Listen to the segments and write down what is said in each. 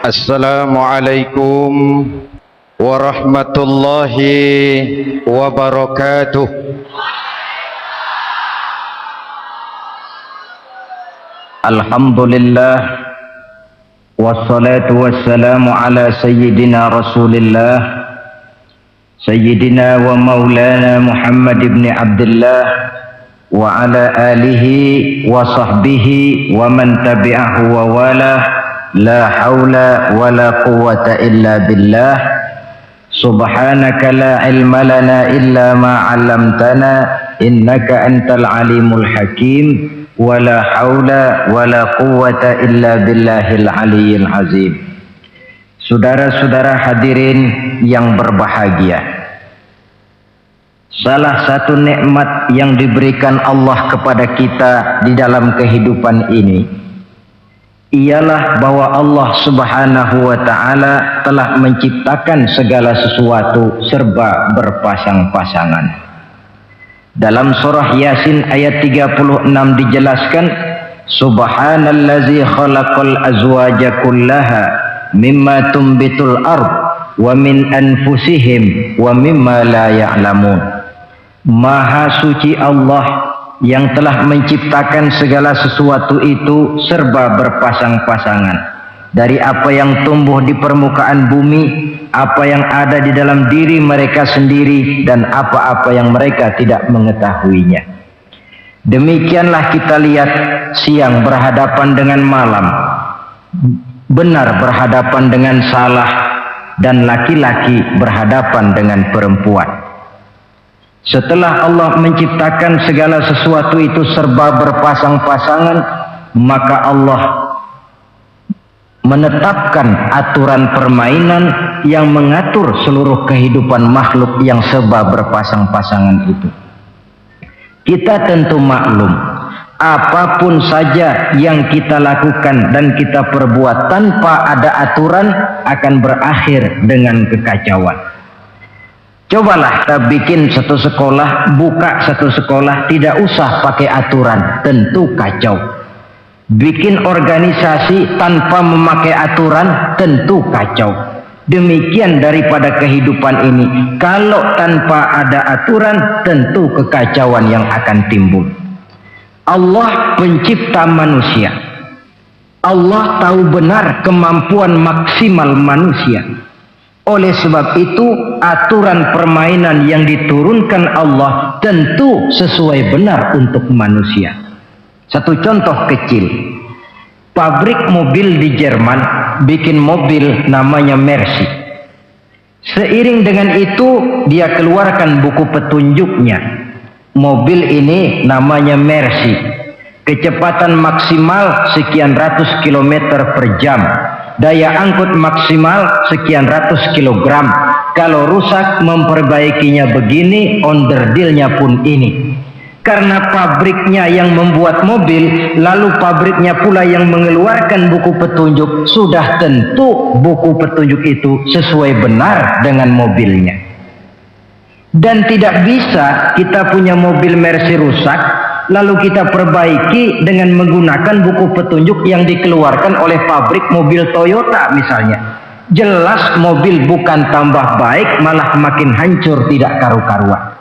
Assalamualaikum warahmatullahi wabarakatuh. Alhamdulillah, wassalatu wassalamu ala sayyidina Rasulillah, sayyidina wa maulana Muhammad ibn Abdullah wa ala alihi wa sahbihi wa man tabi'ahu wa wala. La haula wa la quwwata illa billah. Subhanaka la ilma lana illa ma 'allamtana innaka antal alimul hakim. Wa la haula wa la quwwata illa billahil aliyyil azim. Saudara-saudara hadirin yang berbahagia, salah satu nikmat yang diberikan Allah kepada kita di dalam kehidupan ini ialah bahwa Allah Subhanahu wa ta'ala telah menciptakan segala sesuatu serba berpasang-pasangan. Dalam surah Yasin ayat 36 dijelaskan, Subhanallazi khalaqal azwaja kullaha mimma tumbitul ard wa min anfusihim wa mimma la ya'lamun. Maha suci Allah yang telah menciptakan segala sesuatu itu serba berpasang-pasangan, dari apa yang tumbuh di permukaan bumi, apa yang ada di dalam diri mereka sendiri, dan apa-apa yang mereka tidak mengetahuinya. Demikianlah kita lihat siang berhadapan dengan malam, benar berhadapan dengan salah, dan laki-laki berhadapan dengan perempuan. Setelah Allah menciptakan segala sesuatu itu serba berpasang-pasangan, maka Allah menetapkan aturan permainan yang mengatur seluruh kehidupan makhluk yang serba berpasang-pasangan itu. Kita tentu maklum, apapun saja yang kita lakukan dan kita perbuat tanpa ada aturan akan berakhir dengan kekacauan. Cobalah kita bikin satu sekolah, buka satu sekolah, tidak usah pakai aturan, tentu kacau. Bikin organisasi tanpa memakai aturan, tentu kacau. Demikian daripada kehidupan ini, kalau tanpa ada aturan, tentu kekacauan yang akan timbul. Allah pencipta manusia. Allah tahu benar kemampuan maksimal manusia. Oleh sebab itu, aturan permainan yang diturunkan Allah tentu sesuai benar untuk manusia. Satu contoh kecil, pabrik mobil di Jerman bikin mobil namanya Mercy. Seiring dengan itu, dia keluarkan buku petunjuknya. Mobil ini namanya Mercy. Kecepatan maksimal sekian ratus kilometer per jam. Daya angkut maksimal sekian ratus kilogram. Kalau rusak memperbaikinya begini, onderdilnya pun ini. Karena pabriknya yang membuat mobil, lalu pabriknya pula yang mengeluarkan buku petunjuk, sudah tentu buku petunjuk itu sesuai benar dengan mobilnya. Dan tidak bisa kita punya mobil Mercy rusak, lalu kita perbaiki dengan menggunakan buku petunjuk yang dikeluarkan oleh pabrik mobil Toyota misalnya. Jelas mobil bukan tambah baik, malah makin hancur tidak karu-karuan.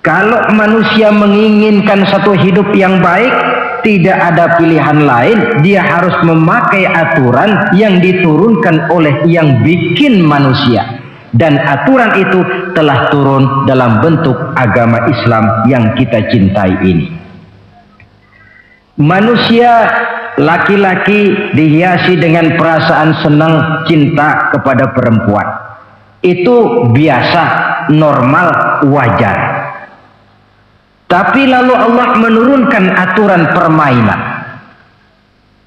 Kalau manusia menginginkan satu hidup yang baik, tidak ada pilihan lain, dia harus memakai aturan yang diturunkan oleh yang bikin manusia. Dan aturan itu telah turun dalam bentuk agama Islam yang kita cintai ini. Manusia laki-laki dihiasi dengan perasaan senang cinta kepada perempuan. Itu biasa, normal, wajar. Tapi lalu Allah menurunkan aturan permainan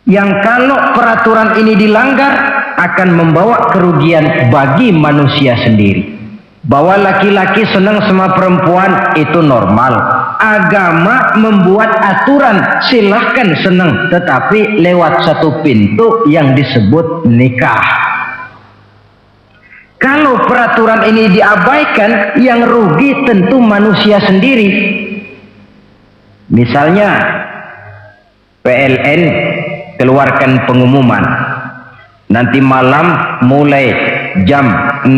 yang kalau peraturan ini dilanggar akan membawa kerugian bagi manusia sendiri. Bahwa laki-laki senang sama perempuan itu normal. Agama membuat aturan silahkan senang, tetapi lewat satu pintu yang disebut nikah. Kalau peraturan ini diabaikan, yang rugi tentu manusia sendiri. Misalnya PLN keluarkan pengumuman, Nanti malam mulai jam 6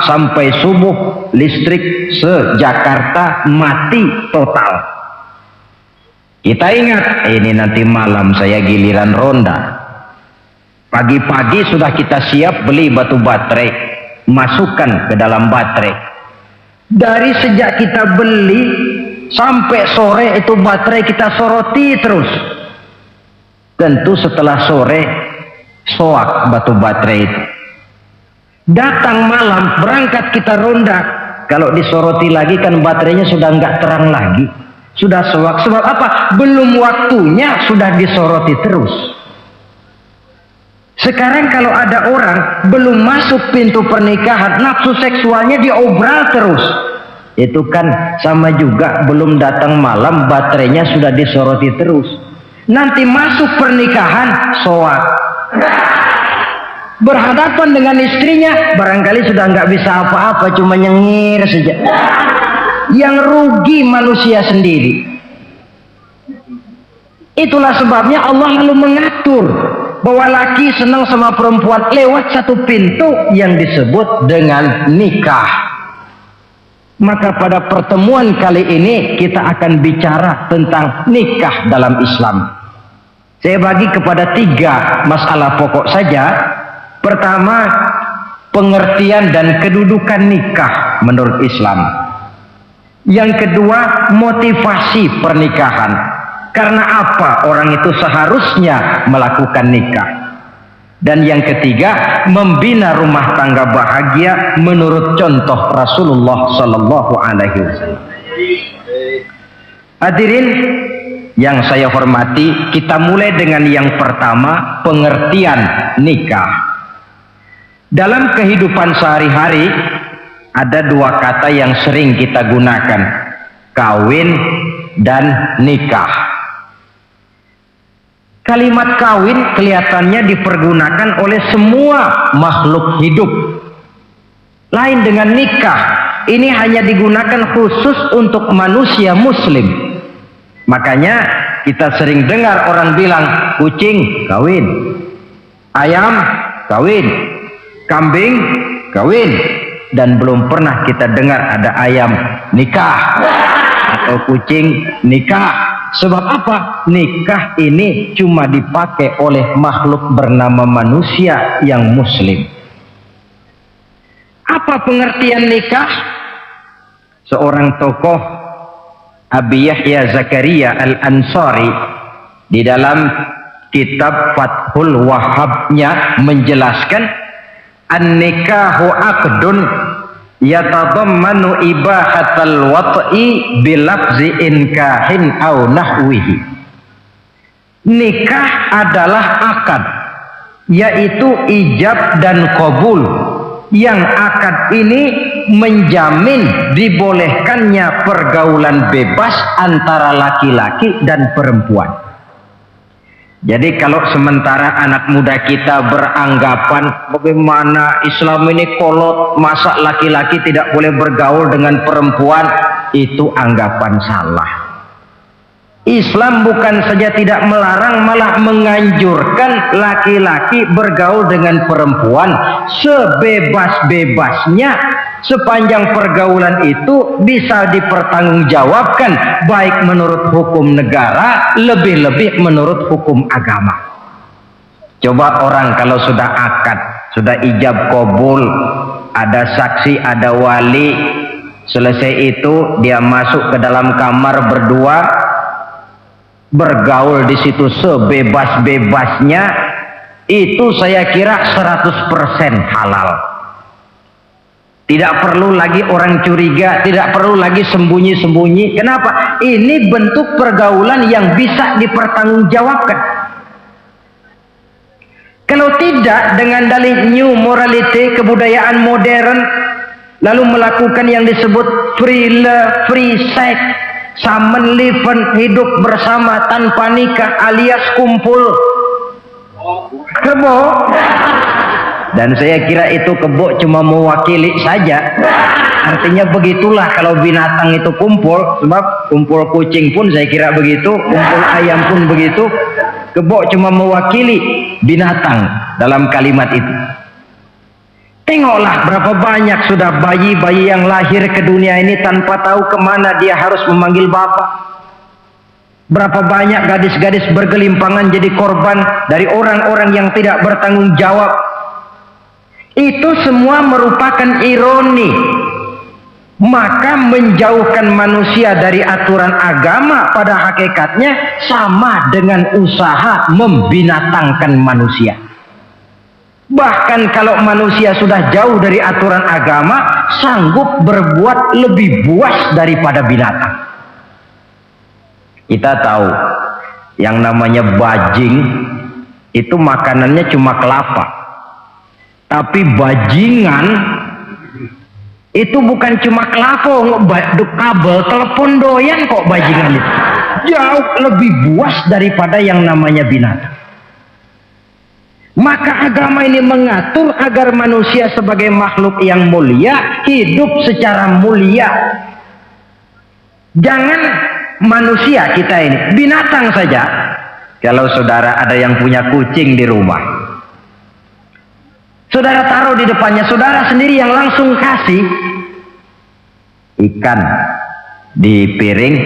sampai subuh listrik se-Jakarta mati total. Kita ingat, ini nanti malam saya giliran ronda. Pagi-pagi sudah kita siap beli batu baterai, masukkan ke dalam baterai. Dari sejak kita beli sampai sore itu baterai kita soroti terus. Tentu setelah sore soak batu baterai itu. Datang malam berangkat kita ronda, kalau disoroti lagi kan baterainya sudah nggak terang lagi, sudah soak. Sebab apa? Belum waktunya sudah disoroti terus. Sekarang kalau ada orang belum masuk pintu pernikahan, nafsu seksualnya diobral terus. Itu kan sama juga belum datang malam baterainya sudah disoroti terus. Nanti masuk pernikahan soak. Berhadapan dengan istrinya barangkali sudah nggak bisa apa-apa, cuma nyengir saja. Yang rugi manusia sendiri. Itulah sebabnya Allah lalu mengatur bahwa laki senang sama perempuan lewat satu pintu yang disebut dengan nikah. Maka pada pertemuan kali ini kita akan bicara tentang nikah dalam Islam. Saya bagi kepada 3 masalah pokok saja. Pertama, pengertian dan kedudukan nikah menurut Islam. Yang kedua, motivasi pernikahan. Karena apa orang itu seharusnya melakukan nikah. Dan yang ketiga, membina rumah tangga bahagia menurut contoh Rasulullah Sallallahu Alaihi Wasallam. Hadirin yang saya hormati, kita mulai dengan yang pertama, pengertian nikah. Dalam kehidupan sehari-hari ada 2 kata yang sering kita gunakan, kawin dan nikah. Kalimat kawin kelihatannya dipergunakan oleh semua makhluk hidup. Lain dengan nikah, ini hanya digunakan khusus untuk manusia muslim. Makanya kita sering dengar orang bilang kucing kawin, ayam kawin, kambing kawin, dan belum pernah kita dengar ada ayam nikah atau kucing nikah. Sebab apa? Nikah ini cuma dipakai oleh makhluk bernama manusia yang muslim. Apa pengertian nikah? Seorang tokoh, Abi Yahya Zakaria Al-Ansari, di dalam kitab Fathul Wahhabnya menjelaskan, an-nikahu aqdun yatadammanu ibahatal wat'i bilafzi inkahin au nahwihi. Nikah adalah akad, yaitu ijab dan qabul, yang akad ini menjamin dibolehkannya pergaulan bebas antara laki-laki dan perempuan. Jadi kalau sementara anak muda kita beranggapan bagaimana Islam ini kolot, masa laki-laki tidak boleh bergaul dengan perempuan, itu anggapan salah. Islam bukan saja tidak melarang, malah menganjurkan laki-laki bergaul dengan perempuan sebebas-bebasnya, sepanjang pergaulan itu bisa dipertanggungjawabkan baik menurut hukum negara, lebih-lebih menurut hukum agama. Coba orang kalau sudah akad, sudah ijab qabul, ada saksi, ada wali, selesai itu dia masuk ke dalam kamar berdua, bergaul di situ sebebas-bebasnya, itu saya kira 100% halal. Tidak perlu lagi orang curiga, tidak perlu lagi sembunyi-sembunyi. Kenapa? Ini bentuk pergaulan yang bisa dipertanggungjawabkan. Kalau tidak, dengan dalih new morality, kebudayaan modern, lalu melakukan yang disebut free love, free sex, samen liven, hidup bersama tanpa nikah alias kumpul kebo. Dan saya kira itu kebo cuma mewakili saja. Artinya begitulah kalau binatang itu kumpul. Sebab kumpul kucing pun saya kira begitu, kumpul ayam pun begitu. Kebo cuma mewakili binatang. dalam kalimat itu. Tengoklah berapa banyak sudah bayi-bayi yang lahir ke dunia ini tanpa tahu kemana dia harus memanggil bapak. Berapa banyak gadis-gadis bergelimpangan jadi korban dari orang-orang yang tidak bertanggung jawab. Itu semua merupakan ironi. Maka menjauhkan manusia dari aturan agama pada hakikatnya sama dengan usaha membinatangkan manusia. Bahkan kalau manusia sudah jauh dari aturan agama, sanggup berbuat lebih buas daripada binatang. Kita tahu yang namanya bajing itu makanannya cuma kelapa. Tapi bajingan itu bukan cuma kelapa, kabel telepon doyan kok bajingan itu. Jauh lebih buas daripada yang namanya binatang. Maka agama ini mengatur agar manusia sebagai makhluk yang mulia hidup secara mulia. Jangan manusia kita ini, binatang saja. Kalau saudara ada yang punya kucing di rumah, saudara taruh di depannya, saudara sendiri yang langsung kasih ikan di piring,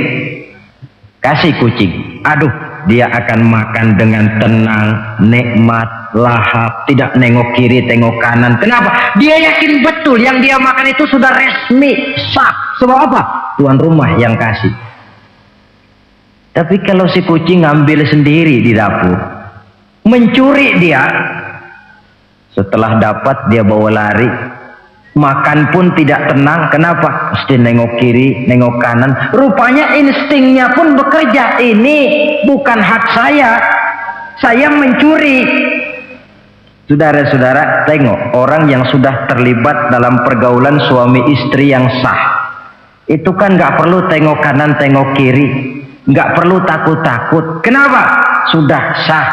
kasih kucing. Aduh, dia akan makan dengan tenang, nikmat, lahap, tidak nengok kiri, tengok kanan. Kenapa? Dia yakin betul yang dia makan itu sudah resmi, sah. Sebab apa? Tuan rumah yang kasih. Tapi kalau si kucing ngambil sendiri di dapur, mencuri dia, setelah dapat dia bawa lari, makan pun tidak tenang. Kenapa? Mesti nengok kiri, nengok kanan. Rupanya instingnya pun bekerja. Ini bukan hak saya mencuri. Saudara-saudara, tengok orang yang sudah terlibat dalam pergaulan suami istri yang sah. Itu kan nggak perlu tengok kanan, tengok kiri, nggak perlu takut-takut. Kenapa? Sudah sah.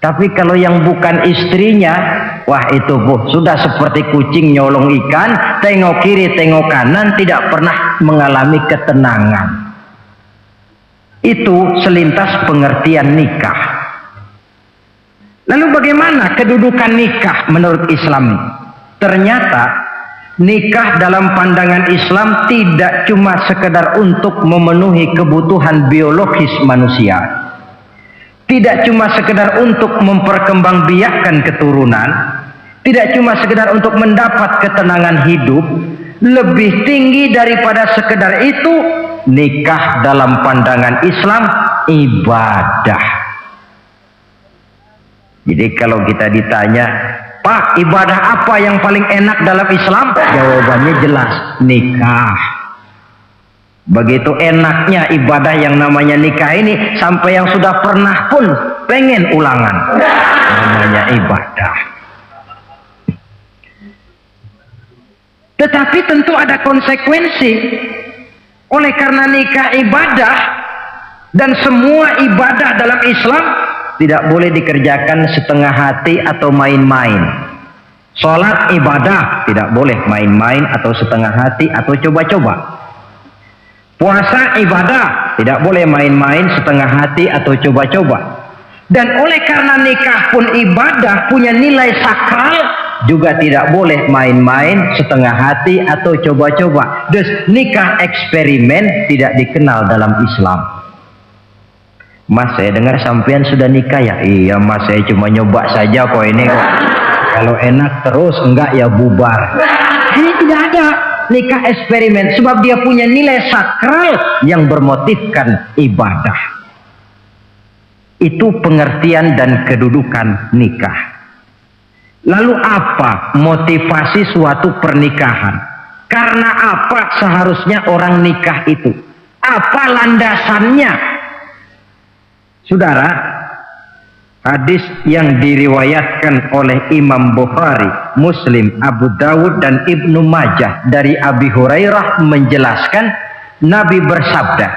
Tapi kalau yang bukan istrinya, wah itu bu, sudah seperti kucing nyolong ikan, tengok kiri, tengok kanan, tidak pernah mengalami ketenangan. Itu selintas pengertian nikah. Lalu bagaimana kedudukan nikah menurut Islam? Ternyata nikah dalam pandangan Islam tidak cuma sekedar untuk memenuhi kebutuhan biologis manusia. Tidak cuma sekedar untuk memperkembangbiakkan keturunan, tidak cuma sekedar untuk mendapat ketenangan hidup. Lebih tinggi daripada sekedar itu, nikah dalam pandangan Islam ibadah. Jadi kalau kita ditanya, Pak, ibadah apa yang paling enak dalam Islam? Jawabannya jelas, nikah. Begitu enaknya ibadah yang namanya nikah ini, sampai yang sudah pernah pun pengen ulangan. Namanya ibadah. Tetapi tentu ada konsekuensi. Oleh karena nikah ibadah, dan semua ibadah dalam Islam tidak boleh dikerjakan setengah hati atau main-main. Sholat ibadah, tidak boleh main-main atau setengah hati atau coba-coba. Puasa ibadah, tidak boleh main-main, setengah hati atau coba-coba. Dan oleh karena nikah pun ibadah, punya nilai sakral, juga tidak boleh main-main, setengah hati atau coba-coba. Dus nikah eksperimen tidak dikenal dalam Islam. Mas, saya dengar sampean sudah nikah ya? Iya mas, saya cuma nyoba saja kok ini kok. Kalau enak terus, enggak ya bubar. Ini tidak ada nikah eksperimen, sebab dia punya nilai sakral yang bermotifkan ibadah. Itu pengertian dan kedudukan nikah. Lalu apa motivasi suatu pernikahan? Karena apa seharusnya orang nikah itu? Apa landasannya? Saudara, hadis yang diriwayatkan oleh Imam Bukhari, Muslim, Abu Dawud dan Ibnu Majah dari Abi Hurairah menjelaskan, Nabi bersabda,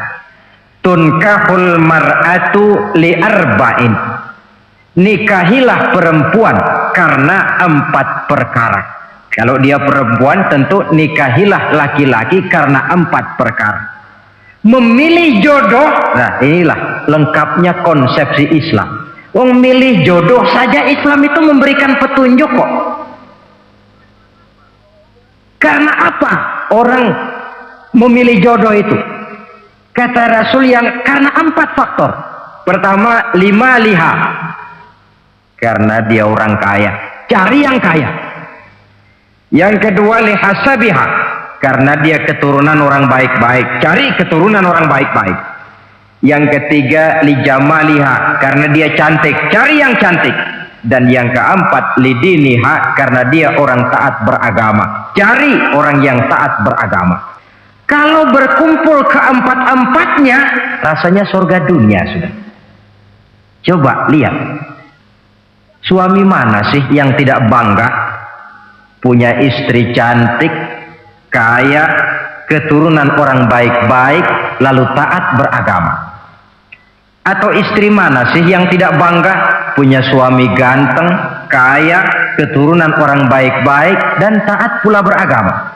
tunkahul mar'atu li arba'in. Nikahilah perempuan karena 4 perkara. Kalau dia perempuan, tentu nikahilah laki-laki karena 4 perkara. Memilih jodoh, nah inilah lengkapnya konsepsi Islam. Wong milih jodoh saja Islam itu memberikan petunjuk kok. Karena apa orang memilih jodoh itu? Kata Rasul karena 4 faktor. Pertama, lima liha. Karena dia orang kaya, cari yang kaya. Yang kedua, lihasabiha. Karena dia keturunan orang baik-baik, cari keturunan orang baik-baik. Yang ketiga, lijamaliha. Karena dia cantik, cari yang cantik. Dan yang keempat, lidiniha. Karena dia orang taat beragama, cari orang yang taat beragama. Kalau berkumpul keempat-empatnya, rasanya surga dunia sudah. Coba lihat, suami mana sih yang tidak bangga punya istri cantik, kaya, keturunan orang baik-baik, lalu taat beragama? Atau istri mana sih yang tidak bangga punya suami ganteng, kaya, keturunan orang baik-baik, dan taat pula beragama?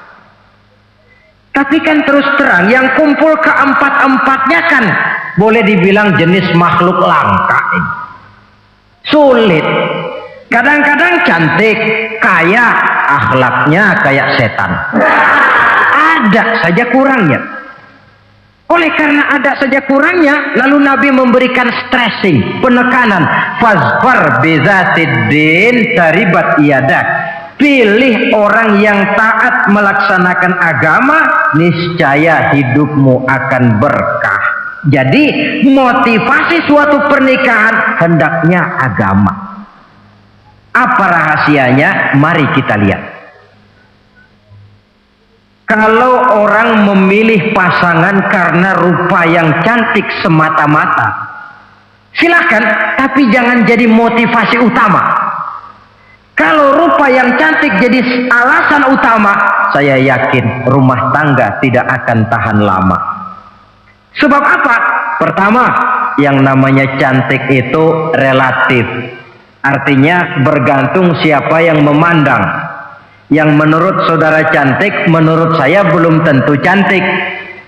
Tapi kan terus terang, yang kumpul keempat-empatnya kan boleh dibilang jenis makhluk langka ini. Sulit. Kadang-kadang cantik, kaya, akhlaknya kayak setan. Ada saja kurangnya. Oleh karena ada saja kurangnya, lalu Nabi memberikan stressing, penekanan. Fazfar bizatiddin taribat iyadak. Pilih orang yang taat melaksanakan agama, niscaya hidupmu akan berkah. Jadi motivasi suatu pernikahan hendaknya agama. Apa rahasianya? Mari kita lihat. Kalau orang memilih pasangan karena rupa yang cantik semata-mata, silakan, tapi jangan jadi motivasi utama. Kalau rupa yang cantik jadi alasan utama, saya yakin rumah tangga tidak akan tahan lama. Sebab apa? Pertama, yang namanya cantik itu relatif. Artinya bergantung siapa yang memandang. Yang menurut saudara cantik, menurut saya belum tentu cantik.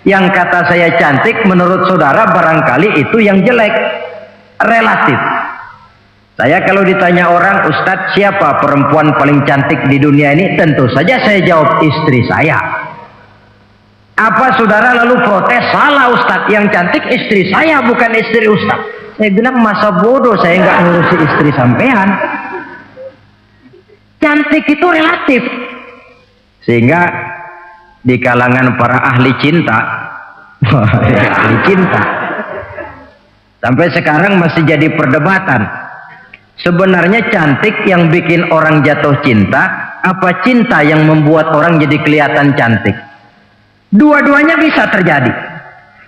Yang kata saya cantik, menurut saudara barangkali itu yang jelek. Relatif. Saya kalau ditanya orang, Ustadz siapa perempuan paling cantik di dunia ini? Tentu saja saya jawab istri saya. Apa saudara lalu protes? Salah Ustadz, yang cantik istri saya bukan istri Ustadz. Saya bilang masa bodoh saya nggak ngurusi istri sampean. Cantik itu relatif. Sehingga di kalangan para ahli cinta, ahli cinta, sampai sekarang masih jadi perdebatan. Sebenarnya cantik yang bikin orang jatuh cinta, apa cinta yang membuat orang jadi kelihatan cantik? Dua-duanya bisa terjadi.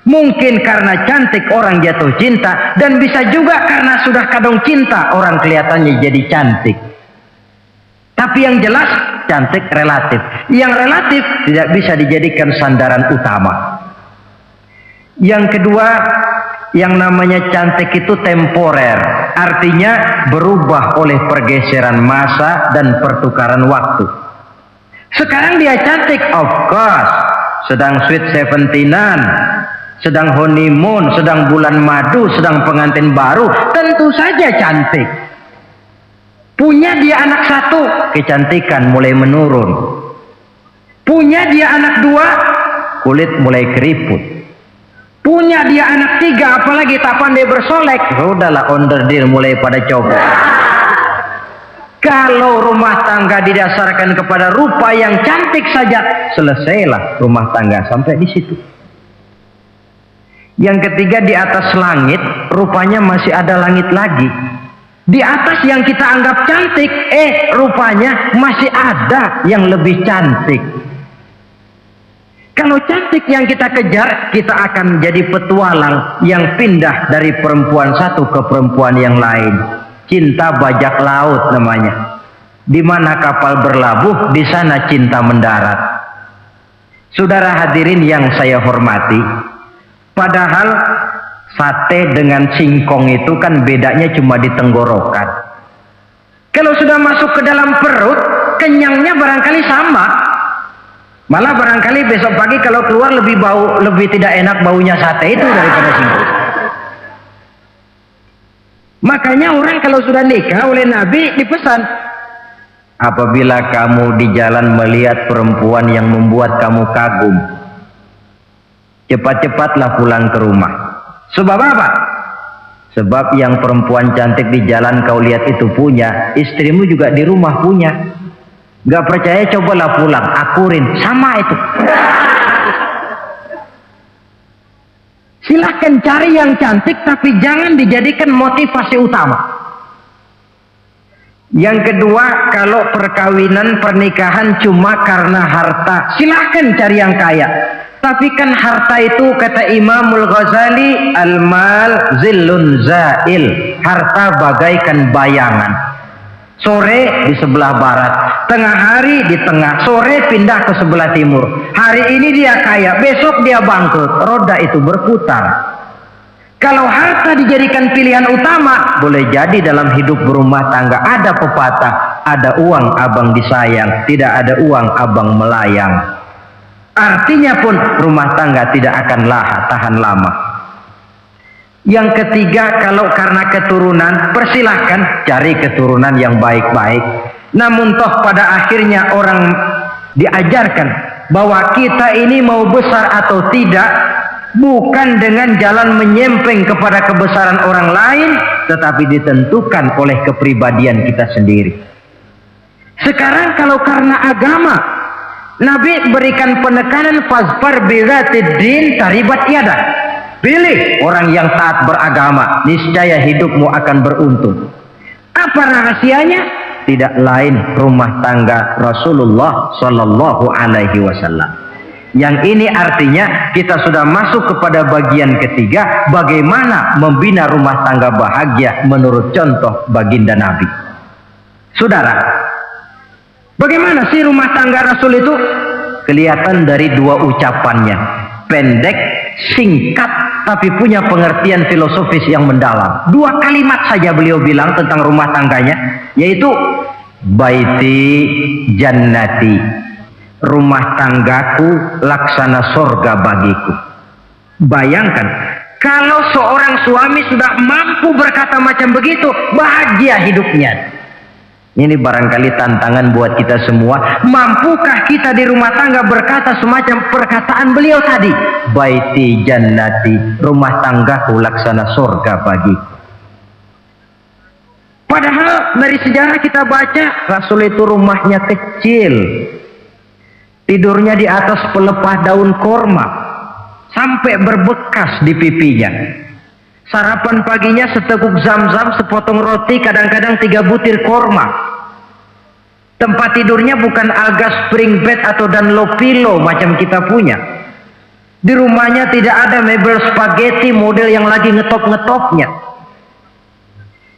Mungkin karena cantik orang jatuh cinta, dan bisa juga karena sudah kadung cinta orang kelihatannya jadi cantik. Tapi yang jelas cantik relatif. Yang relatif tidak bisa dijadikan sandaran utama. Yang kedua, yang namanya cantik itu temporer, artinya berubah oleh pergeseran masa dan pertukaran waktu. Sekarang dia cantik, of course, sedang sweet 17-an, sedang honeymoon, sedang bulan madu, sedang pengantin baru, tentu saja cantik. Punya dia anak 1, kecantikan mulai menurun. Punya dia anak 2, kulit mulai keriput. Punya dia anak 3, apalagi tak pandai bersolek, udahlah onderdeal mulai pada copot. Kalau rumah tangga didasarkan kepada rupa yang cantik saja, selesailah rumah tangga sampai di situ. Yang ketiga, di atas langit rupanya masih ada langit lagi. Di atas yang kita anggap cantik, rupanya masih ada yang lebih cantik. Kalau cantik yang kita kejar, kita akan jadi petualang yang pindah dari perempuan satu ke perempuan yang lain. Cinta bajak laut namanya. Di mana kapal berlabuh, di sana cinta mendarat. Saudara hadirin yang saya hormati, padahal sate dengan singkong itu kan bedanya cuma di tenggorokan. Kalau sudah masuk ke dalam perut, kenyangnya barangkali sama. Malah barangkali besok pagi kalau keluar lebih tidak enak baunya sate itu daripada singkong. Makanya orang kalau sudah nikah oleh Nabi dipesan, apabila kamu di jalan melihat perempuan yang membuat kamu kagum, cepat-cepatlah pulang ke rumah. Sebab apa? Sebab yang perempuan cantik di jalan kau lihat itu punya, istrimu juga di rumah punya. Gak percaya cobalah pulang, akurin, sama itu. Silahkan cari yang cantik, tapi jangan dijadikan motivasi utama. Yang kedua, kalau perkawinan pernikahan cuma karena harta, silahkan cari yang kaya. Tapi kan harta itu, kata Imamul Ghazali, al-mal zillun zail, harta bagaikan bayangan. Sore di sebelah barat, tengah hari di tengah, sore pindah ke sebelah timur. Hari ini dia kaya, besok dia bangkrut. Roda itu berputar. Kalau harta dijadikan pilihan utama, boleh jadi dalam hidup berumah tangga ada pepatah, ada uang abang disayang, tidak ada uang abang melayang. Artinya pun rumah tangga tidak akan tahan lama. Yang ketiga, kalau karena keturunan, persilahkan cari keturunan yang baik-baik. Namun toh pada akhirnya orang diajarkan bahwa kita ini mau besar atau tidak, bukan dengan jalan menyempeng kepada kebesaran orang lain, tetapi ditentukan oleh kepribadian kita sendiri. Sekarang kalau karena agama, Nabi berikan penekanan fazfar bizatid din taribat yadak. Pilih orang yang taat beragama, niscaya hidupmu akan beruntung. Apa rahasianya? Tidak lain rumah tangga Rasulullah Shallallahu Alaihi Wasallam. Yang ini artinya kita sudah masuk kepada bagian ketiga, bagaimana membina rumah tangga bahagia menurut contoh baginda Nabi. Saudara, bagaimana sih rumah tangga Rasul itu? Kelihatan dari dua ucapannya, pendek, singkat, tapi punya pengertian filosofis yang mendalam. Dua kalimat saja beliau bilang tentang rumah tangganya, yaitu baiti jannati, rumah tanggaku laksana sorga bagiku. Bayangkan, kalau seorang suami sudah mampu berkata macam begitu, bahagia hidupnya. Ini barangkali tantangan buat kita semua. Mampukah kita di rumah tangga berkata semacam perkataan beliau tadi? Baiti jannati, rumah tanggaku laksana surga bagiku. Padahal dari sejarah kita baca, Rasul itu rumahnya kecil. Tidurnya di atas pelepah daun korma, sampai berbekas di pipinya. Sarapan paginya seteguk zam-zam, sepotong roti, kadang-kadang 3 butir korma. Tempat tidurnya bukan alga spring bed atau Dunlopillow macam kita punya. Di rumahnya tidak ada mebel spaghetti model yang lagi ngetop-ngetopnya.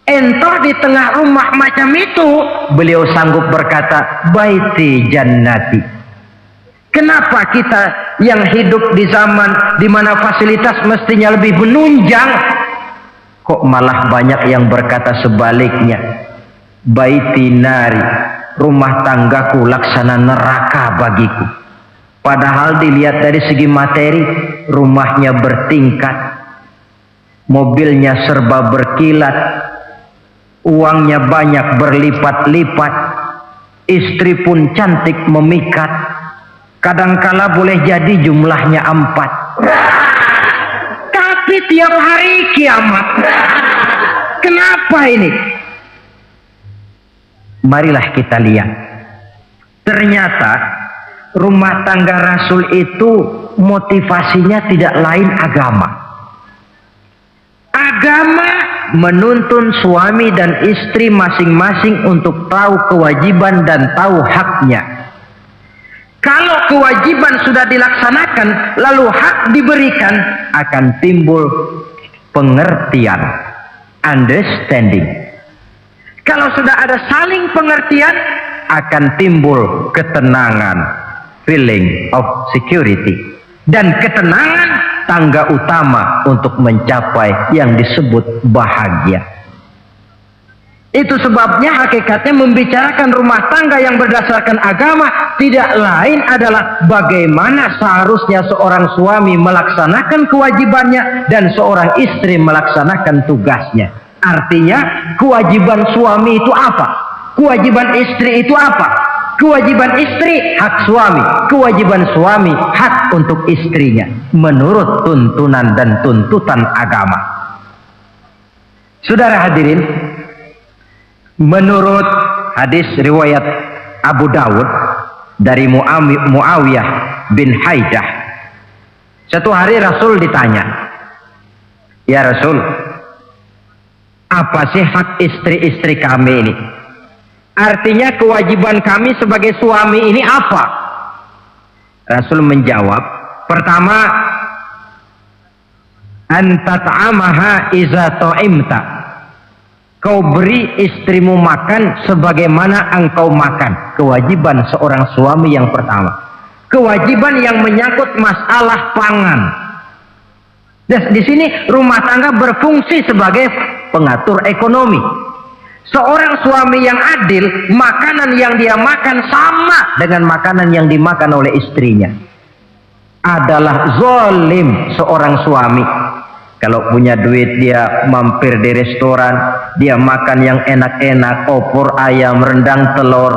Entoh di tengah rumah macam itu, beliau sanggup berkata, baiti jannati. Kenapa kita yang hidup di zaman di mana fasilitas mestinya lebih menunjang, kok malah banyak yang berkata sebaliknya? Baiti nari, rumah tanggaku laksana neraka bagiku. Padahal dilihat dari segi materi, rumahnya bertingkat, mobilnya serba berkilat, uangnya banyak berlipat-lipat, istri pun cantik memikat, kadangkala boleh jadi jumlahnya 4. Tapi tiap hari kiamat. Kenapa ini? Marilah kita lihat. Ternyata rumah tangga Rasul itu motivasinya tidak lain agama. Agama menuntun suami dan istri masing-masing untuk tahu kewajiban dan tahu haknya. Kalau kewajiban sudah dilaksanakan, lalu hak diberikan, akan timbul pengertian, understanding. Kalau sudah ada saling pengertian, akan timbul ketenangan, feeling of security. Dan ketenangan tangga utama untuk mencapai yang disebut bahagia. Itu sebabnya hakikatnya membicarakan rumah tangga yang berdasarkan agama tidak lain adalah bagaimana seharusnya seorang suami melaksanakan kewajibannya dan seorang istri melaksanakan tugasnya. Artinya kewajiban suami itu apa? Kewajiban istri itu apa? Kewajiban istri hak suami, kewajiban suami hak untuk istrinya menurut tuntunan dan tuntutan agama. Saudara hadirin, menurut hadis riwayat Abu Dawud dari Muawiyah bin Haidah, satu hari Rasul ditanya, "Ya Rasul, apa sih hak istri-istri kami ini? Artinya kewajiban kami sebagai suami ini apa?" Rasul menjawab, pertama, anta ta'amaha iza ta'imta. Kau beri istrimu makan sebagaimana engkau makan. Kewajiban seorang suami yang pertama. Kewajiban yang menyangkut masalah pangan. Dan di sini rumah tangga berfungsi sebagai pengatur ekonomi. Seorang suami yang adil, makanan yang dia makan sama dengan makanan yang dimakan oleh istrinya. Adalah zalim seorang suami. Kalau punya duit dia mampir di restoran, dia makan yang enak-enak, opor ayam, rendang telur,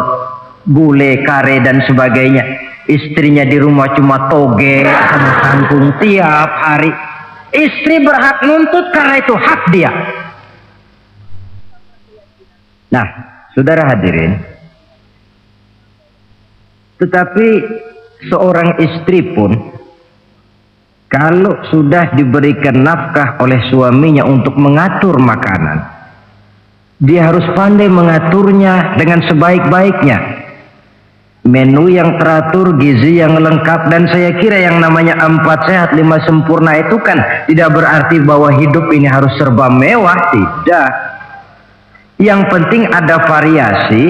gulai, kare dan sebagainya. Istrinya di rumah cuma toge sama kangkung tiap hari. Istri berhak nuntut karena itu hak dia. Nah, saudara hadirin, tetapi seorang istri pun kalau sudah diberikan nafkah oleh suaminya untuk mengatur makanan, dia harus pandai mengaturnya dengan sebaik-baiknya. Menu yang teratur, gizi yang lengkap, dan saya kira yang namanya 4 sehat 5 sempurna itu kan tidak berarti bahwa hidup ini harus serba mewah, tidak. Yang penting ada variasi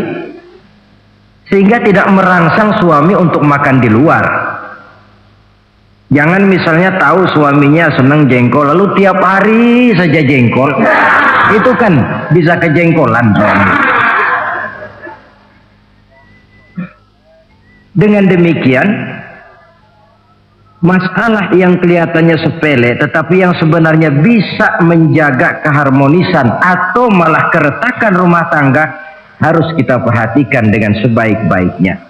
sehingga tidak merangsang suami untuk makan di luar. Jangan misalnya tahu suaminya senang jengkol lalu tiap hari saja jengkol. Itu kan bisa kejengkolan suami. Dengan demikian, masalah yang kelihatannya sepele tetapi yang sebenarnya bisa menjaga keharmonisan atau malah keretakan rumah tangga harus kita perhatikan dengan sebaik-baiknya.